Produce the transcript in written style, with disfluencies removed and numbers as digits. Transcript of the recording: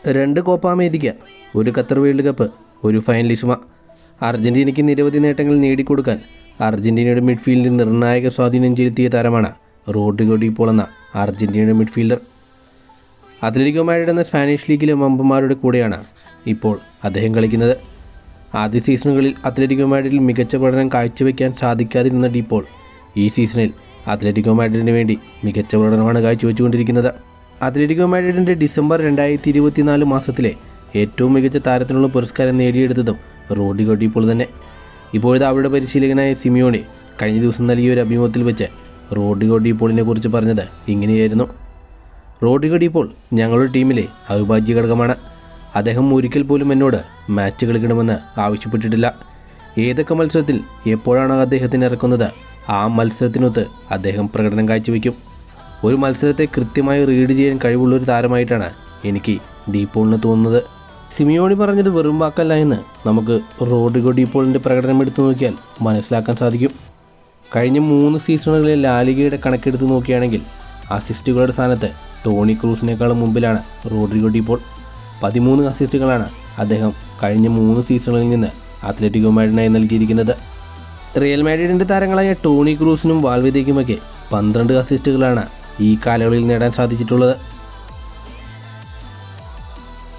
2 Copa America, 1 Qatar world cup, 1 ഫൈനലിസ്മ. അർജൻറ്റീനയ്ക്ക് നിരവധി നേട്ടങ്ങൾ നേടിക്കൊടുക്കാൻ അർജൻറ്റീനയുടെ മിഡ്ഫീൽഡിൽ നിർണായക സ്വാധീനം ചെലുത്തിയ താരമാണ് റോഡ്രിഗോ ഡി പോൾ എന്ന അർജൻറ്റീനയുടെ മിഡ്ഫീൽഡർ. അത്ലറ്റിക്കോ മാഡ്രിഡ് എന്ന സ്പാനിഷ് ലീഗിലെ വമ്പന്മാരുടെ കൂടെയാണ് ഇപ്പോൾ അദ്ദേഹം കളിക്കുന്നത്. ആദ്യ സീസണുകളിൽ അത്ലറ്റിക്കോ മാഡ്രിഡിൽ മികച്ച പ്രകടനം കാഴ്ചവെക്കാൻ സാധിക്കാതിരുന്ന ഡി പോൾ ഈ സീസണിൽ അത്ലറ്റിക്കോ മാഡ്രിഡിന് വേണ്ടി മികച്ച പ്രകടനമാണ് കാഴ്ചവെച്ചുകൊണ്ടിരിക്കുന്നത്. അത്ലറ്റിക്കോ മാഡ്രിഡിൻ്റെ ഡിസംബർ 2024 മാസത്തിലെ ഏറ്റവും മികച്ച താരത്തിനുള്ള പുരസ്കാരം നേടിയെടുത്തതും റോഡ്രിഗോ ഡി പോൾ തന്നെ. ഇപ്പോഴത്തെ അവരുടെ പരിശീലകനായ സിമിയോണി കഴിഞ്ഞ ദിവസം നൽകിയ ഒരു അഭിമുഖത്തിൽ വെച്ച് റോഡ്രിഗോ ഡി പോളിനെ കുറിച്ച് പറഞ്ഞത് ഇങ്ങനെയായിരുന്നു: റോഡ്രിഗോ ഡി പോൾ ഞങ്ങളുടെ ടീമിലെ അവിഭാജ്യ ഘടകമാണ്. അദ്ദേഹം ഒരിക്കൽ പോലും എന്നോട് മാച്ച് കളിക്കണമെന്ന് ആവശ്യപ്പെട്ടിട്ടില്ല. ഏതൊക്കെ മത്സരത്തിൽ എപ്പോഴാണ് അദ്ദേഹത്തിന് ഇറക്കുന്നത് ആ മത്സരത്തിനൊത്ത് അദ്ദേഹം പ്രകടനം കാഴ്ചവെക്കും. ഒരു മത്സരത്തെ കൃത്യമായി റീഡ് ചെയ്യാൻ കഴിവുള്ളൊരു താരമായിട്ടാണ് എനിക്ക് ഡി പോളിന് തോന്നുന്നത്. സിമിയോണി പറഞ്ഞത് വെറും വാക്കല്ല എന്ന് നമുക്ക് റോഡ്രിഗോ ഡി പോളിൻ്റെ പ്രകടനം എടുത്തു നോക്കിയാൽ മനസ്സിലാക്കാൻ സാധിക്കും. കഴിഞ്ഞ 3 സീസണുകളിലെ ലാലിഗയുടെ കണക്കെടുത്ത് നോക്കുകയാണെങ്കിൽ അസിസ്റ്റുകളുടെ സ്ഥാനത്ത് ടോണി ക്രൂസിനേക്കാളും മുമ്പിലാണ് റോഡ്രിഗോ ഡി പോൾ. 13 അസിസ്റ്റുകളാണ് അദ്ദേഹം കഴിഞ്ഞ 3 സീസണുകളിൽ നിന്ന് അത്ലറ്റിക്കോ മാഡ്രിഡിനായി നൽകിയിരിക്കുന്നത്. റിയൽ മാഡ്രിഡിൻ്റെ താരങ്ങളായ ടോണി ക്രൂസിനും വാൽവേദയ്ക്കുമൊക്കെ 12 അസിസ്റ്റുകളാണ് ഈ കാലയളവിൽ നേടാൻ സാധിച്ചിട്ടുള്ളത്.